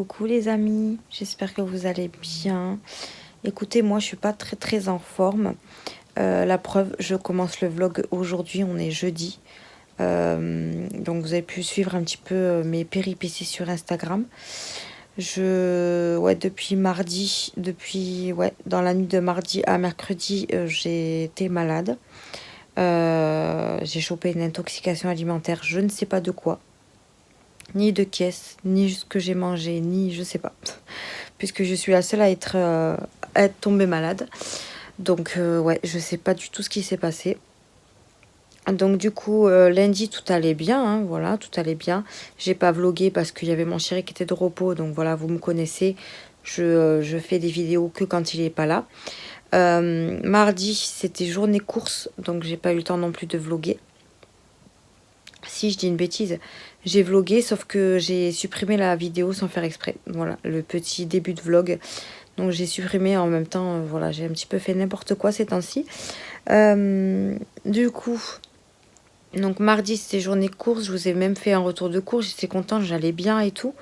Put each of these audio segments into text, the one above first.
Coucou les amis, j'espère que vous allez bien. Écoutez, moi je suis pas très en forme. La preuve, je commence le vlog aujourd'hui, on est jeudi. Donc vous avez pu suivre un petit peu mes péripéties sur Instagram. Depuis mardi, dans la nuit de mardi à mercredi, j'ai été malade. J'ai chopé une intoxication alimentaire, je ne sais pas de quoi. Ni de caisse, ni ce que j'ai mangé, ni je sais pas. Puisque je suis la seule à être tombée malade. Donc ouais, je sais pas du tout ce qui s'est passé. Donc du coup, lundi, tout allait bien, hein, voilà, tout allait bien. J'ai pas vlogué parce qu'il y avait mon chéri qui était de repos, donc voilà, vous me connaissez. Je fais des vidéos que quand il est pas là. Mardi, c'était journée course, donc j'ai pas eu le temps non plus de vloguer. Si je dis une bêtise, j'ai vlogué, sauf que j'ai supprimé la vidéo sans faire exprès. Voilà, le petit début de vlog. Donc j'ai supprimé en même temps, voilà, j'ai un petit peu fait n'importe quoi ces temps-ci. Du coup, donc mardi c'était journée course, je vous ai même fait un retour de course, j'étais contente, j'allais bien et tout.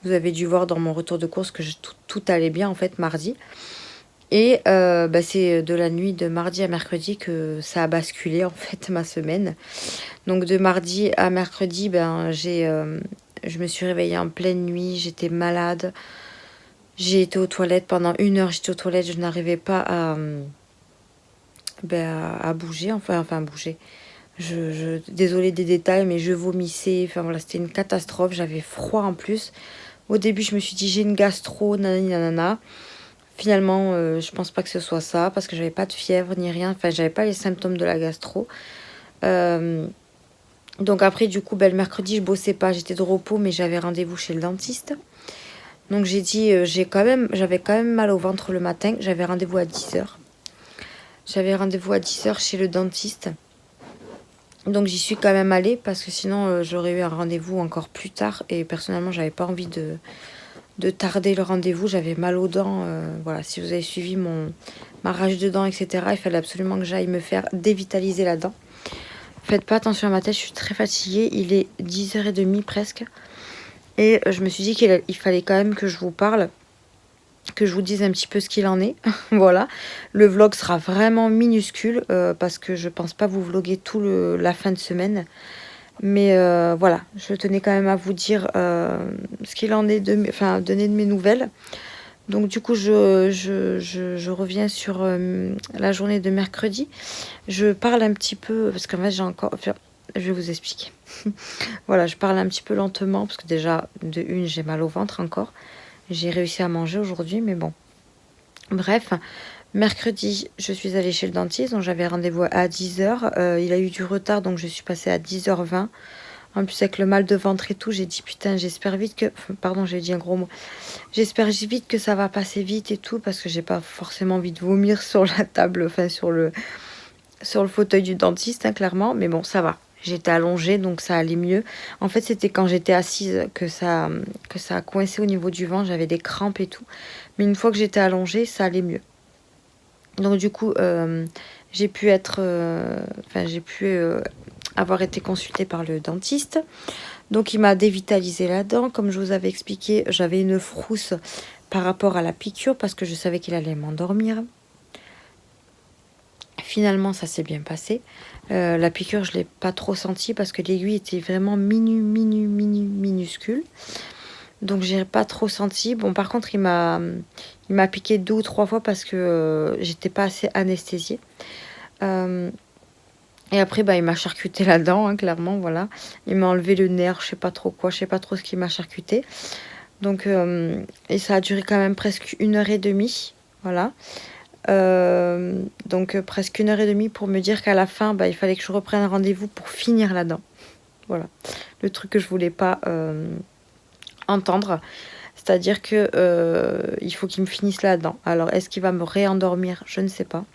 Vous avez dû voir dans mon retour de course que tout allait bien en fait mardi. Et c'est de la nuit de mardi à mercredi que ça a basculé en fait ma semaine. Donc de mardi à mercredi, je me suis réveillée en pleine nuit, j'étais malade. J'ai été aux toilettes pendant 1 heure, j'étais aux toilettes, je n'arrivais pas à bouger, enfin à bouger. Désolée des détails, mais je vomissais, enfin voilà, c'était une catastrophe, j'avais froid en plus. Au début, je me suis dit j'ai une gastro, nanani nanana. Finalement, je pense pas que ce soit ça, parce que j'avais pas de fièvre ni rien, enfin j'avais pas les symptômes de la gastro. Donc après, du coup, le mercredi, je bossais pas, j'étais de repos, mais j'avais rendez-vous chez le dentiste. Donc j'ai dit, j'avais quand même mal au ventre le matin, j'avais rendez-vous à 10 h. J'avais rendez-vous à 10 h chez le dentiste. Donc j'y suis quand même allée parce que sinon j'aurais eu un rendez-vous encore plus tard. Et personnellement, j'avais pas envie de tarder le rendez-vous. J'avais mal aux dents. Voilà, si vous avez suivi ma rage de dents, etc., il fallait absolument que j'aille me faire dévitaliser la dent. Faites pas attention à ma tête, je suis très fatiguée. Il est 10h30 presque. Et je me suis dit qu'il fallait quand même que je vous parle, que je vous dise un petit peu ce qu'il en est. Voilà, le vlog sera vraiment minuscule parce que je pense pas vous vloguer la fin de semaine. Mais voilà, je tenais quand même à vous dire ce qu'il en est, donner de mes nouvelles. Donc du coup, je reviens sur la journée de mercredi. Je parle un petit peu, parce qu'en fait j'ai encore... Enfin, je vais vous expliquer. Voilà, je parle un petit peu lentement, parce que déjà, j'ai mal au ventre encore. J'ai réussi à manger aujourd'hui, mais bon. Bref, mercredi, je suis allée chez le dentiste, donc j'avais rendez-vous à 10 h. Il a eu du retard, donc je suis passée à 10h20. En plus, avec le mal de ventre et tout, j'ai dit putain, j'espère vite que... Pardon, j'ai dit un gros mot. J'espère vite que ça va passer vite et tout, parce que j'ai pas forcément envie de vomir sur la table, enfin sur le fauteuil du dentiste, hein, clairement. Mais bon, ça va. J'étais allongée, donc ça allait mieux. En fait, c'était quand j'étais assise que ça a coincé au niveau du ventre. J'avais des crampes et tout. Mais une fois que j'étais allongée, ça allait mieux. Donc du coup, j'ai pu avoir été consultée par le dentiste. Donc il m'a dévitalisé la dent. Comme je vous avais expliqué, j'avais une frousse par rapport à la piqûre parce que je savais qu'il allait m'endormir. Finalement, ça s'est bien passé. La piqûre, je ne l'ai pas trop sentie parce que l'aiguille était vraiment minuscule. Donc, j'ai pas trop senti. Bon, par contre, il m'a piqué 2 ou 3 fois parce que j'étais pas assez anesthésiée. Et après, il m'a charcuté la dent, hein, clairement, voilà. Il m'a enlevé le nerf, je sais pas trop quoi, je sais pas trop ce qu'il m'a charcuté. Donc, et ça a duré quand même presque 1h30, voilà. Donc presque 1h30 pour me dire qu'à la fin, il fallait que je reprenne rendez-vous pour finir la dent. Voilà, le truc que je voulais pas entendre. C'est-à-dire que il faut qu'il me finisse la dent. Alors, est-ce qu'il va me réendormir? Je ne sais pas.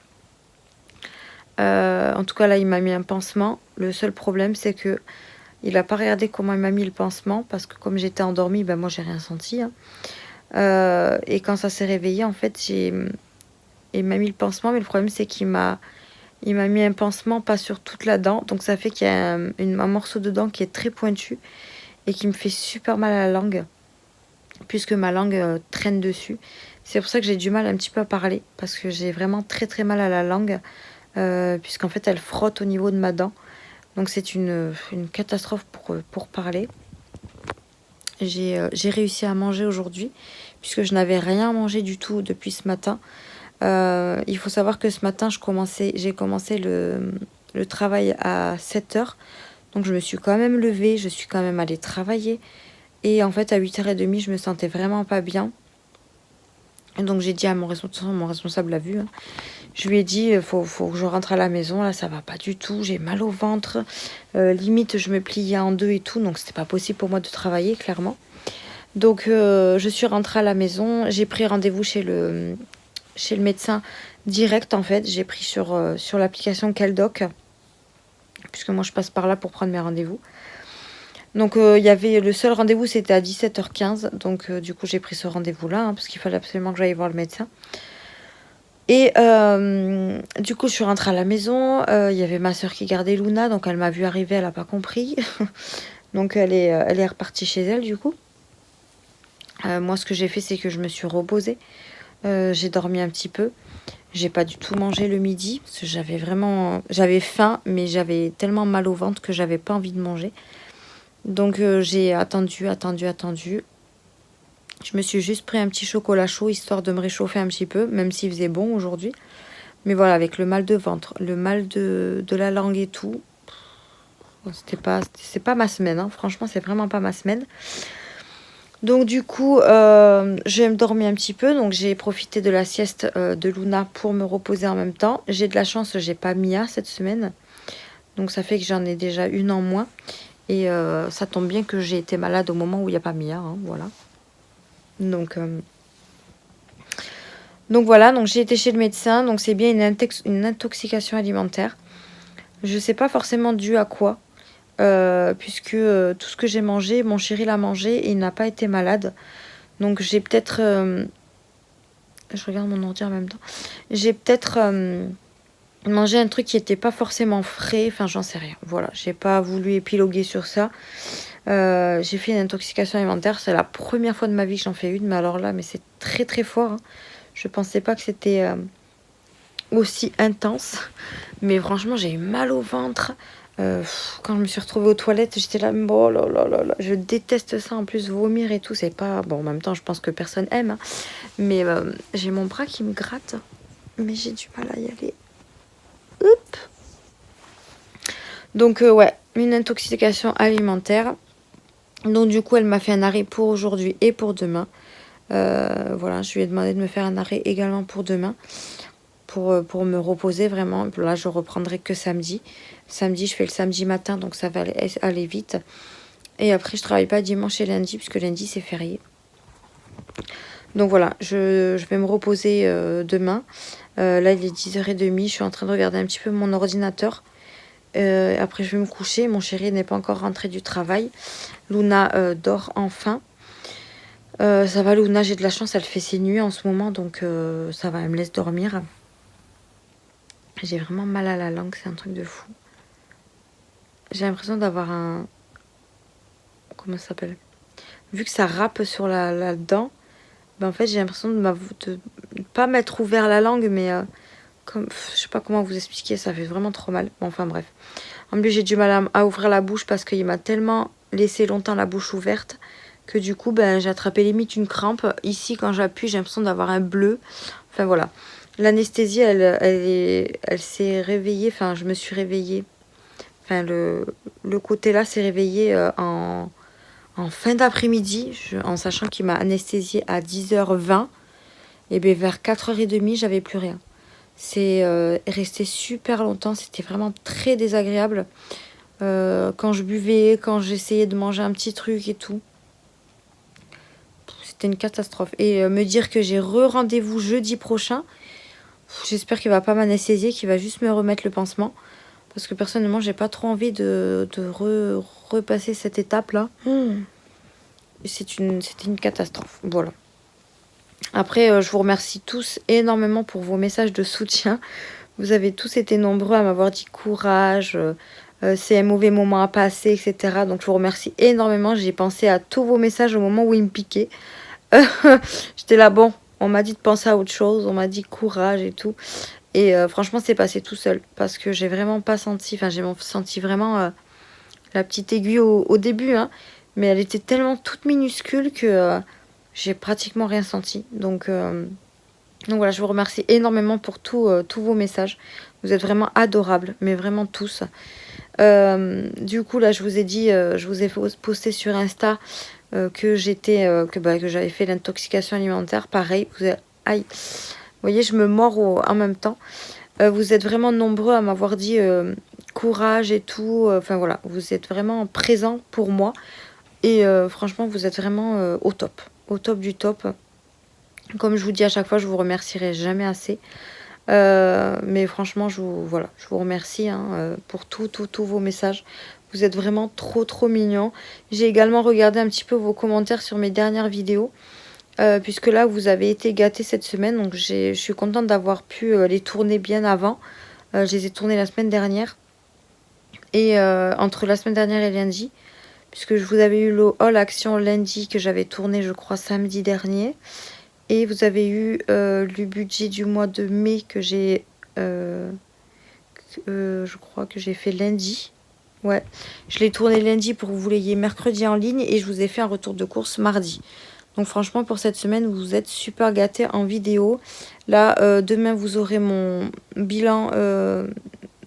En tout cas, là, il m'a mis un pansement. Le seul problème, c'est que il a pas regardé comment il m'a mis le pansement parce que comme j'étais endormie, moi, j'ai rien senti. Hein. Et quand ça s'est réveillé, en fait, il m'a mis le pansement, mais le problème, c'est qu'il m'a mis un pansement pas sur toute la dent. Donc, ça fait qu'il y a un morceau de dent qui est très pointu et qui me fait super mal à la langue. puisque ma langue traîne dessus. C'est pour ça que j'ai du mal un petit peu à parler, parce que j'ai vraiment très très mal à la langue, puisqu'en fait elle frotte au niveau de ma dent. Donc c'est une catastrophe pour parler. J'ai réussi à manger aujourd'hui, puisque je n'avais rien mangé du tout depuis ce matin. Il faut savoir que ce matin, j'ai commencé le travail à 7h. Donc je me suis quand même levée, je suis quand même allée travailler. Et en fait, à 8h30, je me sentais vraiment pas bien. Et donc j'ai dit à mon responsable l'a vu, hein. Je lui ai dit, faut que je rentre à la maison, là ça va pas du tout, j'ai mal au ventre. Limite, je me pliais en deux et tout, donc c'était pas possible pour moi de travailler, clairement. Donc je suis rentrée à la maison, j'ai pris rendez-vous chez le médecin direct en fait. J'ai pris sur l'application Caldoc, puisque moi je passe par là pour prendre mes rendez-vous. Donc il y avait le seul rendez-vous, c'était à 17h15. Donc du coup j'ai pris ce rendez-vous-là, hein, parce qu'il fallait absolument que j'aille voir le médecin. Et du coup je suis rentrée à la maison. Il y avait ma soeur qui gardait Luna, donc elle m'a vu arriver, elle n'a pas compris. Donc elle est repartie chez elle du coup. Moi ce que j'ai fait, c'est que je me suis reposée. J'ai dormi un petit peu. J'ai pas du tout mangé le midi, parce que j'avais faim, mais j'avais tellement mal au ventre que j'avais pas envie de manger. Donc j'ai attendu. Je me suis juste pris un petit chocolat chaud, histoire de me réchauffer un petit peu, même s'il faisait bon aujourd'hui. Mais voilà, avec le mal de ventre, le mal de la langue et tout, c'est pas ma semaine, hein. Franchement, c'est vraiment pas ma semaine. Donc du coup, j'ai dormi un petit peu, donc j'ai profité de la sieste de Luna pour me reposer en même temps. J'ai de la chance, j'ai pas Mia cette semaine, donc ça fait que j'en ai déjà une en moins. Et ça tombe bien que j'ai été malade au moment où il n'y a pas Mia, hein, voilà. Donc voilà, donc j'ai été chez le médecin, donc c'est bien une intoxication alimentaire. Je sais pas forcément dû à quoi, puisque tout ce que j'ai mangé, mon chéri l'a mangé et il n'a pas été malade. Donc j'ai peut-être... je regarde mon ordi en même temps. J'ai peut-être mangé un truc qui n'était pas forcément frais. Enfin, j'en sais rien. Voilà, j'ai pas voulu épiloguer sur ça. J'ai fait une intoxication alimentaire. C'est la première fois de ma vie que j'en fais une. Mais alors là, c'est très très fort, hein. Je pensais pas que c'était aussi intense. Mais franchement, j'ai eu mal au ventre. Quand je me suis retrouvée aux toilettes, j'étais là, oh là là là là, je déteste ça. En plus, vomir et tout, c'est pas... Bon, en même temps, je pense que personne aime, hein. Mais j'ai mon bras qui me gratte. Mais j'ai du mal à y aller. Hop. Donc, ouais, une intoxication alimentaire. Donc, du coup, elle m'a fait un arrêt pour aujourd'hui et pour demain. Voilà, je lui ai demandé de me faire un arrêt également pour demain. Pour me reposer vraiment. Là, je reprendrai que samedi. Samedi, je fais le samedi matin, donc ça va aller vite. Et après, je travaille pas dimanche et lundi, puisque lundi, c'est férié. Donc voilà, je vais me reposer demain. Là, il est 10h30. Je suis en train de regarder un petit peu mon ordinateur. Après, je vais me coucher. Mon chéri n'est pas encore rentré du travail. Luna dort enfin. Ça va, Luna, j'ai de la chance. Elle fait ses nuits en ce moment, donc ça va, elle me laisse dormir. J'ai vraiment mal à la langue, c'est un truc de fou. J'ai l'impression d'avoir un... Comment ça s'appelle? Vu que ça râpe sur la dent, en fait j'ai l'impression de pas m'être ouvert la langue, mais je sais pas comment vous expliquer, ça fait vraiment trop mal. Bon, enfin bref. En plus j'ai du mal à ouvrir la bouche parce qu'il m'a tellement laissé longtemps la bouche ouverte que du coup j'ai attrapé limite une crampe. Ici quand j'appuie j'ai l'impression d'avoir un bleu. Enfin voilà. L'anesthésie elle s'est réveillée, enfin je me suis réveillée. Enfin le côté là s'est réveillé en fin d'après-midi, en sachant qu'il m'a anesthésiée à 10h20. Et bien vers 4h30 j'avais plus rien. C'est resté super longtemps, c'était vraiment très désagréable. Quand je buvais, quand j'essayais de manger un petit truc et tout. C'était une catastrophe. Et me dire que j'ai rendez-vous jeudi prochain, j'espère qu'il va pas m'anesthésier, qu'il va juste me remettre le pansement. Parce que personnellement, j'ai pas trop envie de repasser cette étape-là. C'était une catastrophe. Voilà. Après, je vous remercie tous énormément pour vos messages de soutien. Vous avez tous été nombreux à m'avoir dit courage, c'est un mauvais moment à passer, etc. Donc je vous remercie énormément. J'ai pensé à tous vos messages au moment où ils me piquaient. J'étais là, bon, on m'a dit de penser à autre chose, on m'a dit courage et tout. Et franchement, c'est passé tout seul. Parce que j'ai vraiment pas senti, enfin, j'ai senti vraiment la petite aiguille au début, hein. Mais elle était tellement toute minuscule que j'ai pratiquement rien senti. Donc voilà, je vous remercie énormément pour tous vos messages. Vous êtes vraiment adorables, mais vraiment tous. Du coup, là, je vous ai dit, je vous ai posté sur Insta que que j'avais fait l'intoxication alimentaire. Pareil, aïe, vous voyez, je me mords en même temps. Vous êtes vraiment nombreux à m'avoir dit courage et tout. Enfin voilà, vous êtes vraiment présents pour moi. Et franchement, vous êtes vraiment au top du top. Comme je vous dis à chaque fois, je vous remercierai jamais assez. Mais franchement, voilà, je vous remercie hein, pour tous vos messages. Vous êtes vraiment trop mignons. J'ai également regardé un petit peu vos commentaires sur mes dernières vidéos. Puisque là, vous avez été gâtés cette semaine. Donc, je suis contente d'avoir pu les tourner bien avant. Je les ai tournés la semaine dernière. Et entre la semaine dernière et lundi. Puisque je vous avais eu le All Action lundi que j'avais tourné, je crois, samedi dernier. Et vous avez eu le budget du mois de mai que j'ai... je crois que j'ai fait lundi. Ouais, je l'ai tourné lundi pour que vous l'ayez mercredi en ligne. Et je vous ai fait un retour de course mardi. Donc franchement, pour cette semaine, vous êtes super gâtés en vidéo. Là, demain, vous aurez mon bilan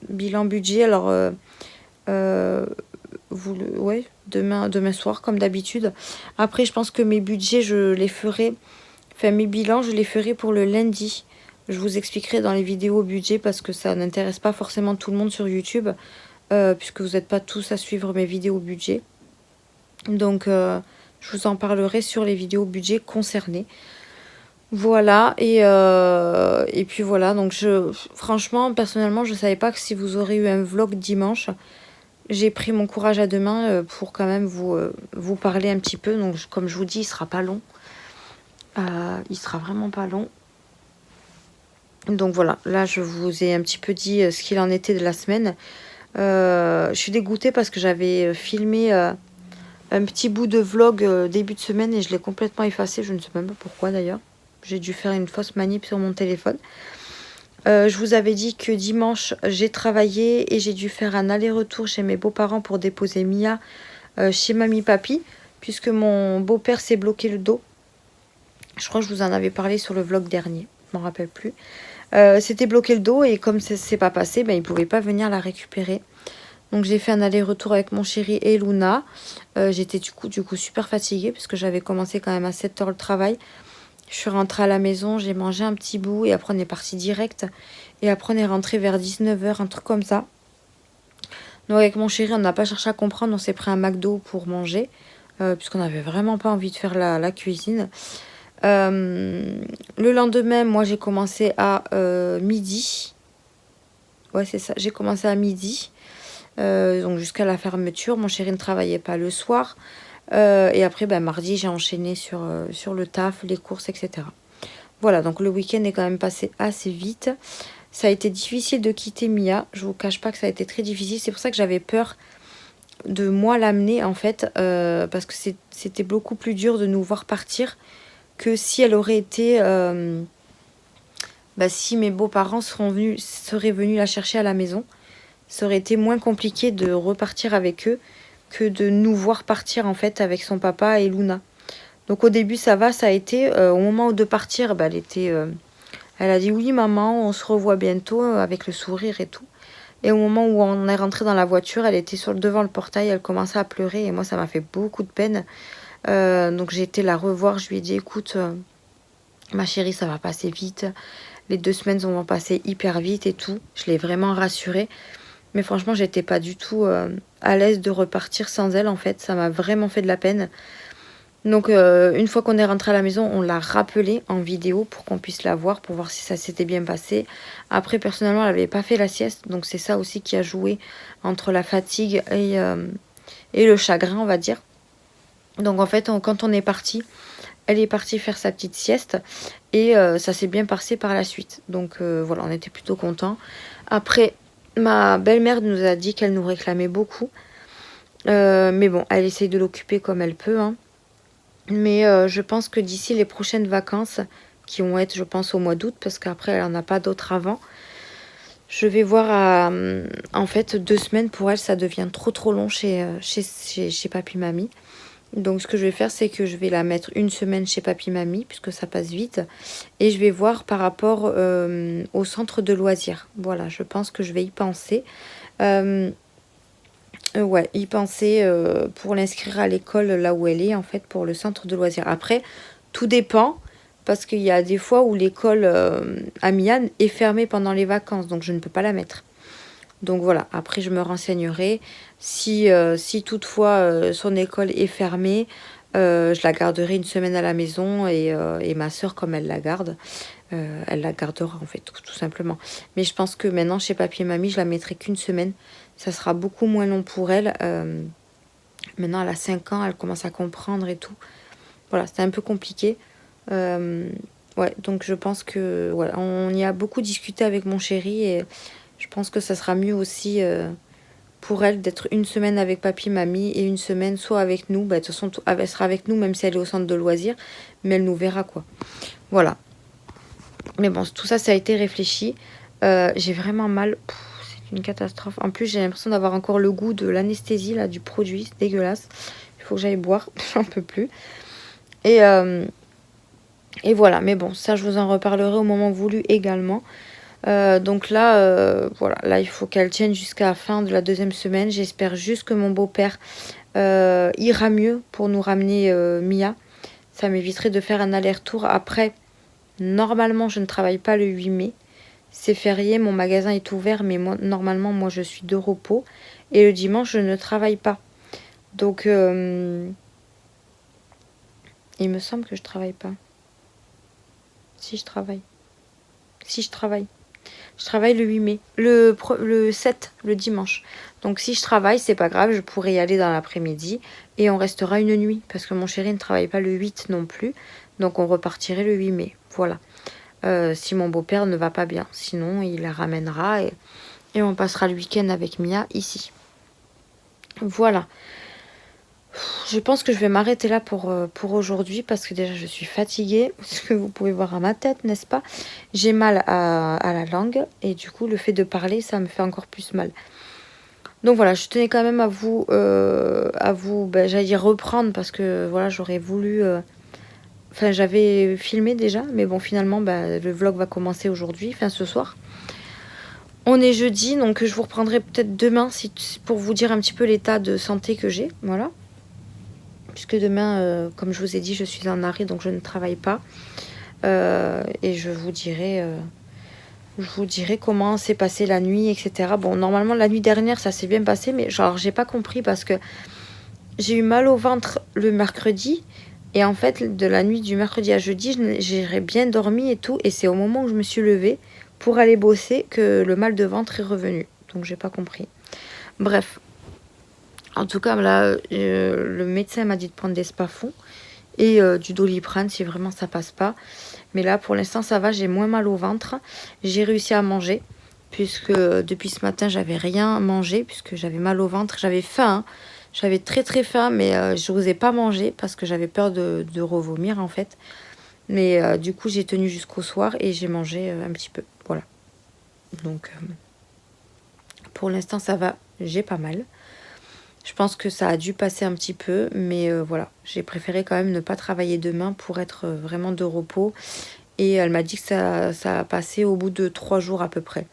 budget. Alors, ouais, demain soir, comme d'habitude. Après, je pense que mes budgets, je les ferai... Enfin, mes bilans, je les ferai pour le lundi. Je vous expliquerai dans les vidéos budget parce que ça n'intéresse pas forcément tout le monde sur YouTube. Puisque vous n'êtes pas tous à suivre mes vidéos budget. Donc, je vous en parlerai sur les vidéos budget concernées. Voilà, et puis voilà, donc franchement, personnellement, je ne savais pas que si vous aurez eu un vlog dimanche, j'ai pris mon courage à deux mains pour quand même vous parler un petit peu. Donc, comme je vous dis, il sera pas long. Il sera vraiment pas long. Donc voilà, là, je vous ai un petit peu dit ce qu'il en était de la semaine. Je suis dégoûtée parce que j'avais filmé un petit bout de vlog début de semaine et je l'ai complètement effacé. Je ne sais même pas pourquoi d'ailleurs. J'ai dû faire une fausse manip sur mon téléphone. Je vous avais dit que dimanche, j'ai travaillé et j'ai dû faire un aller-retour chez mes beaux-parents pour déposer Mia chez Mamie-Papy, puisque mon beau-père s'est bloqué le dos. Je crois que je vous en avais parlé sur le vlog dernier, je m'en rappelle plus. C'était bloqué le dos et comme ça s'est pas passé, ben, il ne pouvait pas venir la récupérer. Donc j'ai fait un aller-retour avec mon chéri et Luna. J'étais du coup super fatiguée parce que j'avais commencé quand même à 7 h le travail. Je suis rentrée à la maison, j'ai mangé un petit bout et après on est parti direct. Et après on est rentré vers 19 h, un truc comme ça. Donc avec mon chéri, on n'a pas cherché à comprendre, on s'est pris un McDo pour manger. Puisqu'on n'avait vraiment pas envie de faire la cuisine. Le lendemain, moi j'ai commencé à midi. Ouais c'est ça, j'ai commencé à midi. Donc jusqu'à la fermeture. Mon chéri ne travaillait pas le soir. Et après, ben, mardi, j'ai enchaîné sur le taf, les courses, etc. Voilà, donc le week-end est quand même passé assez vite. Ça a été difficile de quitter Mia. Je vous cache pas que ça a été très difficile. C'est pour ça que j'avais peur de moi l'amener, en fait. Parce que c'était beaucoup plus dur de nous voir partir que si elle aurait été... si mes beaux-parents seraient venus la chercher à la maison. Ça aurait été moins compliqué de repartir avec eux que de nous voir partir en fait avec son papa et Luna. Donc au début ça va, ça a été au moment de partir, elle a dit oui maman, on se revoit bientôt avec le sourire et tout. Et au moment où on est rentré dans la voiture, elle était devant le portail, elle commençait à pleurer et moi ça m'a fait beaucoup de peine. Donc j'ai été la revoir, je lui ai dit écoute ma chérie ça va passer vite, les 2 semaines vont passer hyper vite et tout. Je l'ai vraiment rassurée. Mais franchement, j'étais pas du tout à l'aise de repartir sans elle, en fait. Ça m'a vraiment fait de la peine. Donc, une fois qu'on est rentré à la maison, on l'a rappelée en vidéo pour qu'on puisse la voir, pour voir si ça s'était bien passé. Après, personnellement, elle n'avait pas fait la sieste. Donc, c'est ça aussi qui a joué entre la fatigue et le chagrin, on va dire. Donc, en fait, quand on est parti, elle est partie faire sa petite sieste. Et ça s'est bien passé par la suite. Donc, voilà, on était plutôt contents. Après... Ma belle-mère nous a dit qu'elle nous réclamait beaucoup. Mais bon, elle essaye de l'occuper comme elle peut. Hein. Mais je pense que d'ici les prochaines vacances, qui vont être, je pense, au mois d'août, parce qu'après, elle n'en a pas d'autres avant, je vais voir en fait, 2 semaines, pour elle, ça devient trop long chez Papy Mamie. Donc ce que je vais faire, c'est que je vais la mettre une semaine chez Papy Mamie, puisque ça passe vite. Et je vais voir par rapport au centre de loisirs. Voilà, je pense que je vais y penser. Ouais, y penser pour l'inscrire à l'école là où elle est, en fait, pour le centre de loisirs. Après, tout dépend, parce qu'il y a des fois où l'école à Mian est fermée pendant les vacances, donc je ne peux pas la mettre. Donc voilà, après je me renseignerai. Si toutefois son école est fermée, je la garderai une semaine à la maison et ma soeur, comme elle la garde, elle la gardera en fait, tout simplement. Mais je pense que maintenant, chez Papy et Mamie, je la mettrai qu'une semaine. Ça sera beaucoup moins long pour elle. Maintenant, elle a 5 ans, elle commence à comprendre et tout. Voilà, c'était un peu compliqué. Ouais, donc je pense que voilà, on y a beaucoup discuté avec mon chéri et je pense que ça sera mieux aussi pour elle d'être une semaine avec papy, mamie et une semaine soit avec nous. Bah, de toute façon, elle sera avec nous même si elle est au centre de loisirs, mais elle nous verra quoi. Voilà. Mais bon, tout ça, ça a été réfléchi. J'ai vraiment mal. C'est une catastrophe. En plus, j'ai l'impression d'avoir encore le goût de l'anesthésie là, du produit. C'est dégueulasse. Il faut que j'aille boire. J'en peux plus. Et voilà. Mais bon, ça, je vous en reparlerai au moment voulu également. Donc là, voilà, là il faut qu'elle tienne jusqu'à la fin de la 2e semaine. J'espère juste que mon beau-père ira mieux pour nous ramener Mia. Ça m'éviterait de faire un aller-retour. Après, normalement, je ne travaille pas le 8 mai. C'est férié, mon magasin est ouvert, mais moi, normalement, moi, je suis de repos. Et le dimanche, je ne travaille pas. Donc, il me semble que je travaille pas. Si je travaille. Si je travaille. Je travaille le 8 mai, le 7, le dimanche. Donc si je travaille, c'est pas grave, je pourrais y aller dans l'après-midi et on restera une nuit parce que mon chéri ne travaille pas le 8 non plus. Donc on repartirait le 8 mai. Voilà. Si mon beau-père ne va pas bien. Sinon, il la ramènera et on passera le week-end avec Mia ici. Voilà. Je pense que je vais m'arrêter là pour aujourd'hui parce que déjà je suis fatiguée, ce que vous pouvez voir à ma tête, n'est-ce pas? J'ai mal à la langue et du coup le fait de parler, ça me fait encore plus mal. Donc voilà, je tenais quand même à vous, ben, j'allais dire reprendre parce que voilà, j'aurais voulu... Enfin, j'avais filmé déjà, mais bon, finalement, ben, le vlog va commencer aujourd'hui, enfin ce soir. On est jeudi, donc je vous reprendrai peut-être demain pour vous dire un petit peu l'état de santé que j'ai, voilà. Puisque demain, comme je vous ai dit, je suis en arrêt, donc je ne travaille pas. Et je vous dirai comment s'est passée la nuit, etc. Bon, normalement, la nuit dernière, ça s'est bien passé, mais genre, j'ai pas compris parce que j'ai eu mal au ventre le mercredi. Et en fait, de la nuit du mercredi à jeudi, j'ai bien dormi et tout. Et c'est au moment où je me suis levée pour aller bosser que le mal de ventre est revenu. Donc, j'ai pas compris. Bref. En tout cas, là, le médecin m'a dit de prendre des Spafon et du Doliprane si vraiment ça passe pas. Mais là, pour l'instant, ça va, j'ai moins mal au ventre. J'ai réussi à manger, puisque depuis ce matin, j'avais rien mangé, puisque j'avais mal au ventre. J'avais faim, hein. J'avais très très faim, mais je n'osais pas manger, parce que j'avais peur de revomir, en fait. Mais du coup, j'ai tenu jusqu'au soir, et j'ai mangé un petit peu, voilà. Donc, pour l'instant, ça va, j'ai pas mal. Je pense que ça a dû passer un petit peu, mais voilà. J'ai préféré quand même ne pas travailler demain pour être vraiment de repos. Et elle m'a dit que ça a passé au bout de 3 jours à peu près.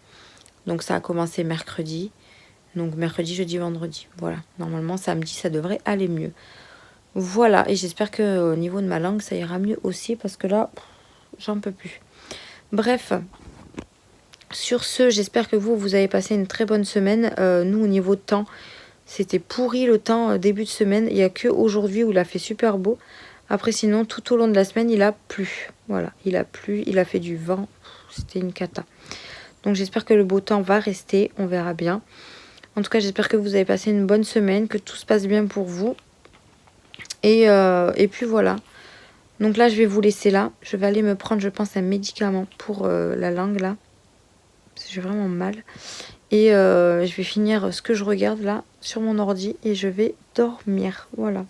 Donc ça a commencé mercredi. Donc mercredi, jeudi, vendredi. Voilà. Normalement, samedi, ça devrait aller mieux. Voilà. Et j'espère qu'au niveau de ma langue, ça ira mieux aussi. Parce que là, j'en peux plus. Bref. Sur ce, j'espère que vous avez passé une très bonne semaine. Nous, au niveau de temps, c'était pourri le temps début de semaine. Il n'y a que aujourd'hui où il a fait super beau. Après, sinon, tout au long de la semaine, il a plu. Voilà, il a plu, il a fait du vent. C'était une cata. Donc, j'espère que le beau temps va rester. On verra bien. En tout cas, j'espère que vous avez passé une bonne semaine, que tout se passe bien pour vous. Et puis, voilà. Donc là, je vais vous laisser là. Je vais aller me prendre, je pense, un médicament pour la langue, là. Parce que j'ai vraiment mal. Et je vais finir ce que je regarde, là, sur mon ordi. Et je vais dormir. Voilà.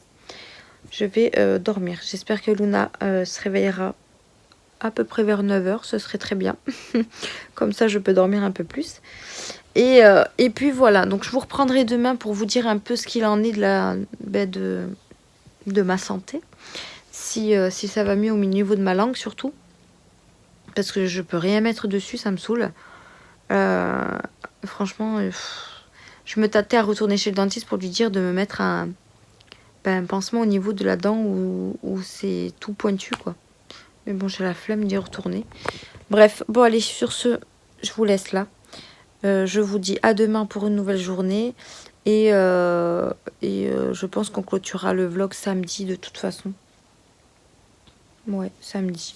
je vais dormir. J'espère que Luna se réveillera à peu près vers 9h, ce serait très bien. Comme ça, je peux dormir un peu plus. Et puis voilà, donc je vous reprendrai demain pour vous dire un peu ce qu'il en est de ma santé. Si ça va mieux au niveau de ma langue surtout. Parce que je peux rien mettre dessus, ça me saoule. Franchement, je me tâtais à retourner chez le dentiste pour lui dire de me mettre un pansement au niveau de la dent où c'est tout pointu, quoi. Mais bon, j'ai la flemme d'y retourner. Bref, bon allez, sur ce, je vous laisse là. Je vous dis à demain pour une nouvelle journée. Et je pense qu'on clôturera le vlog samedi de toute façon. Ouais, samedi.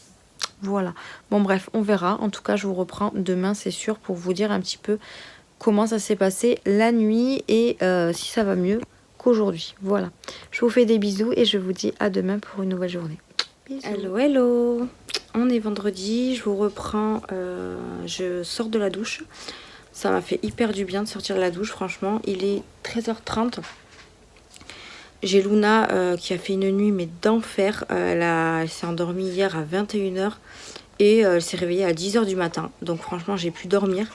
Voilà. Bon bref, on verra. En tout cas, je vous reprends demain, c'est sûr, pour vous dire un petit peu comment ça s'est passé la nuit et si ça va mieux qu'aujourd'hui. Voilà. Je vous fais des bisous et je vous dis à demain pour une nouvelle journée. Bisous. Hello, hello. On est vendredi, je vous reprends. Je sors de la douche. Ça m'a fait hyper du bien de sortir de la douche, franchement. Il est 13h30. J'ai Luna qui a fait une nuit mais d'enfer. Elle s'est endormie hier à 21h et elle s'est réveillée à 10h du matin. Donc franchement, j'ai pu dormir.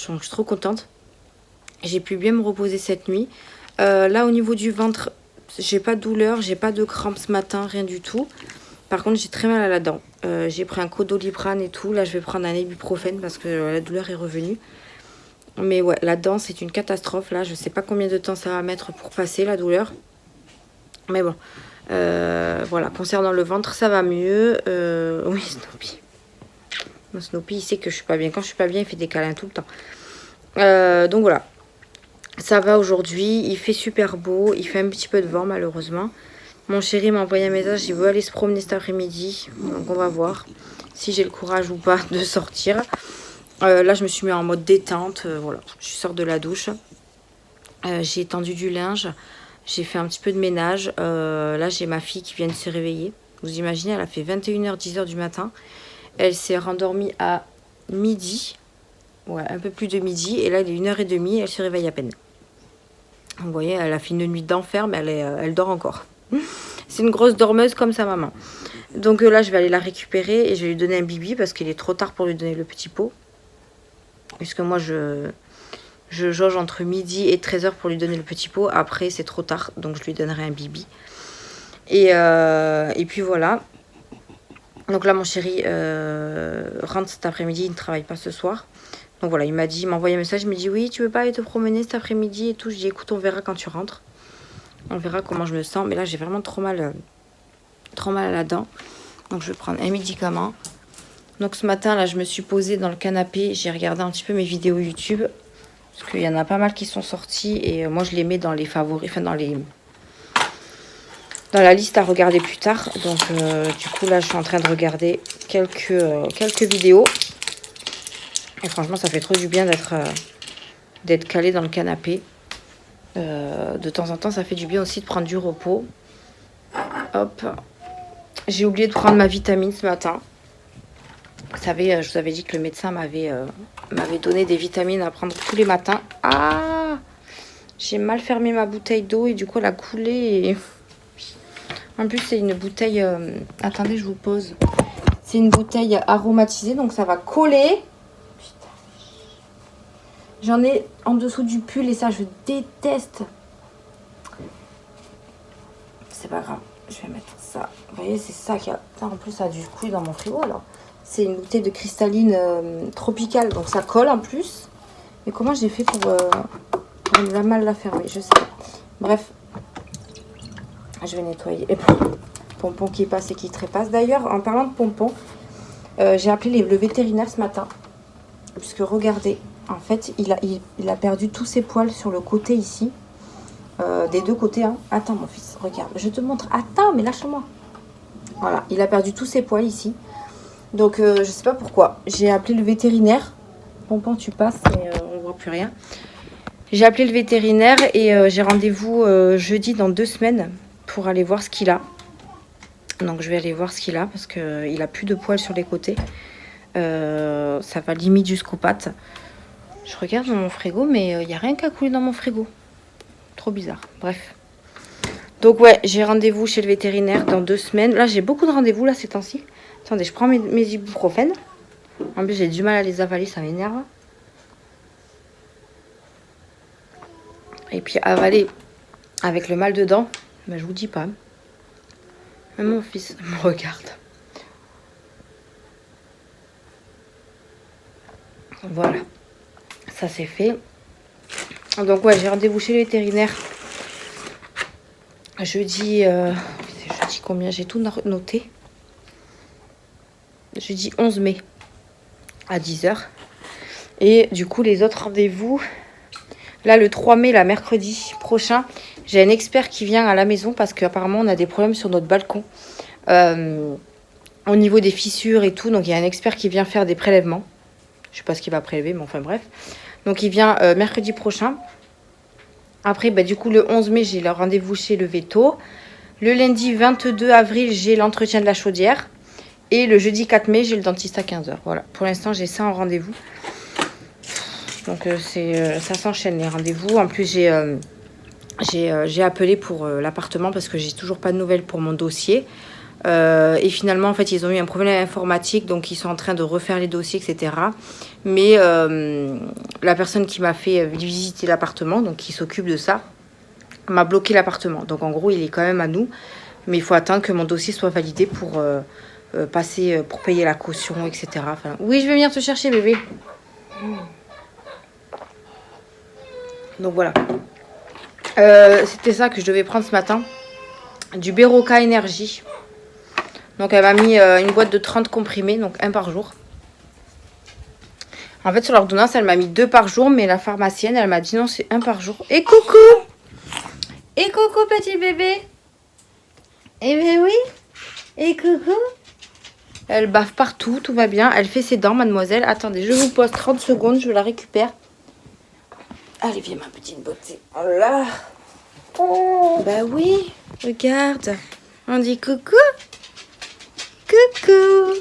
Donc, je suis trop contente. J'ai pu bien me reposer cette nuit. Là, au niveau du ventre, j'ai pas de douleur, j'ai pas de crampes ce matin, rien du tout. Par contre, j'ai très mal à la dent. J'ai pris un Codoliprane et tout. Là, je vais prendre un ibuprofène parce que la douleur est revenue. Mais ouais, la dent, c'est une catastrophe. Là, je sais pas combien de temps ça va mettre pour passer la douleur. Mais bon, voilà. Concernant le ventre, ça va mieux. Oui, Snoopy. Mon Snoopy, il sait que je suis pas bien. Quand je suis pas bien, il fait des câlins tout le temps. Donc voilà. Ça va aujourd'hui. Il fait super beau. Il fait un petit peu de vent, malheureusement. Mon chéri m'a envoyé un message. Il veut aller se promener cet après-midi. Donc on va voir si j'ai le courage ou pas de sortir. Là, je me suis mis en mode détente. Voilà, je sors de la douche. J'ai étendu du linge. J'ai fait un petit peu de ménage. Là, j'ai ma fille qui vient de se réveiller. Vous imaginez, elle a fait 21h, 10h du matin. Elle s'est rendormie à midi. Ouais, un peu plus de midi. Et là, il est 1h30. Elle se réveille à peine. Vous voyez, elle a fait une nuit d'enfer, mais elle dort encore. C'est une grosse dormeuse comme sa maman. Donc là, je vais aller la récupérer et je vais lui donner un bibi parce qu'il est trop tard pour lui donner le petit pot. Puisque moi, je jauge entre midi et 13h pour lui donner le petit pot. Après, c'est trop tard, donc je lui donnerai un bibi. Et puis voilà. Donc là, mon chéri rentre cet après-midi. Il ne travaille pas ce soir. Donc voilà, il m'a envoyé un message. Il m'a dit, oui, tu veux pas aller te promener cet après-midi et tout. Je dis, écoute, on verra quand tu rentres. On verra comment je me sens. Mais là, j'ai vraiment trop mal à la dent. Donc, je vais prendre un médicament. Donc, ce matin, là, je me suis posée dans le canapé. J'ai regardé un petit peu mes vidéos YouTube. Parce qu'il y en a pas mal qui sont sortis. Et moi, je les mets dans les favoris. Enfin, dans la liste à regarder plus tard. Donc, du coup, là, je suis en train de regarder quelques vidéos. Et franchement, ça fait trop du bien d'être calé dans le canapé. De temps en temps, ça fait du bien aussi de prendre du repos. Hop. J'ai oublié de prendre ma vitamine ce matin. Vous savez, je vous avais dit que le médecin m'avait donné des vitamines à prendre tous les matins. Ah! J'ai mal fermé ma bouteille d'eau et du coup, elle a coulé. Et... En plus, c'est une bouteille... Attendez, je vous pose. C'est une bouteille aromatisée, donc ça va coller. Putain. J'en ai en dessous du pull et ça, je déteste. C'est pas grave, je vais mettre ça. Vous voyez, c'est ça qui a... En plus, ça a dû couler dans mon frigo, alors. C'est une bouteille de cristalline tropicale, donc ça colle en plus. Mais comment j'ai fait pour mal la fermer, je sais pas. Bref, je vais nettoyer. Et pompon qui passe et qui trépasse. D'ailleurs, en parlant de pompon, j'ai appelé le vétérinaire ce matin. Puisque regardez, en fait, il a perdu tous ses poils sur le côté ici. Des deux côtés, hein. Attends mon fils, regarde, je te montre. Attends, mais lâche-moi. Voilà, il a perdu tous ses poils ici. Donc je sais pas pourquoi. J'ai appelé le vétérinaire. Pompon, tu passes, mais on voit plus rien. J'ai appelé le vétérinaire et j'ai rendez-vous jeudi dans 2 semaines pour aller voir ce qu'il a. Donc je vais aller voir ce qu'il a parce qu'il a plus de poils sur les côtés. Ça va limite jusqu'aux pattes. Je regarde dans mon frigo, mais il n'y a rien qu'à couler dans mon frigo. Trop bizarre. Bref. Donc ouais, j'ai rendez-vous chez le vétérinaire dans 2 semaines. Là, j'ai beaucoup de rendez-vous là ces temps-ci. Attendez, je prends mes ibuprofènes. En plus, j'ai du mal à les avaler, ça m'énerve. Et puis avaler avec le mal de dents, ben, je vous dis pas. Même mon fils me regarde. Voilà, ça c'est fait. Donc ouais, j'ai rendez-vous chez le vétérinaire jeudi, jeudi combien? J'ai tout noté. Jeudi 11 mai à 10 h. Et du coup, les autres rendez-vous, là le 3 mai, là mercredi prochain, j'ai un expert qui vient à la maison parce qu'apparemment on a des problèmes sur notre balcon. Au niveau des fissures et tout, donc il y a un expert qui vient faire des prélèvements. Je sais pas ce qu'il va prélever, mais enfin bref. Donc il vient mercredi prochain. Après, bah, du coup, le 11 mai, j'ai le rendez-vous chez le veto. Le lundi 22 avril, j'ai l'entretien de la chaudière. Et le jeudi 4 mai, j'ai le dentiste à 15 h. Voilà, pour l'instant, j'ai ça en rendez-vous. Donc ça s'enchaîne les rendez-vous. En plus, j'ai appelé pour l'appartement parce que j'ai toujours pas de nouvelles pour mon dossier. Et finalement, en fait, ils ont eu un problème informatique, donc ils sont en train de refaire les dossiers, etc. Mais la personne qui m'a fait visiter l'appartement, donc qui s'occupe de ça, m'a bloqué l'appartement. Donc en gros, il est quand même à nous, mais il faut attendre que mon dossier soit validé pour passer, pour payer la caution, etc. Enfin, oui, je vais venir te chercher, bébé. Donc voilà. C'était ça que je devais prendre ce matin. Du Beroca Énergie. Donc elle m'a mis une boîte de 30 comprimés, donc 1 par jour. En fait, sur l'ordonnance, elle m'a mis 2 par jour, mais la pharmacienne, elle m'a dit non, c'est 1 par jour. Et coucou! Et coucou, petit bébé! Eh ben oui! Et coucou! Elle baffe partout, tout va bien. Elle fait ses dents, mademoiselle. Attendez, je vous pose 30 secondes, je la récupère. Allez, viens, ma petite beauté. Oh là! Bah oui, regarde. On dit coucou! Coucou.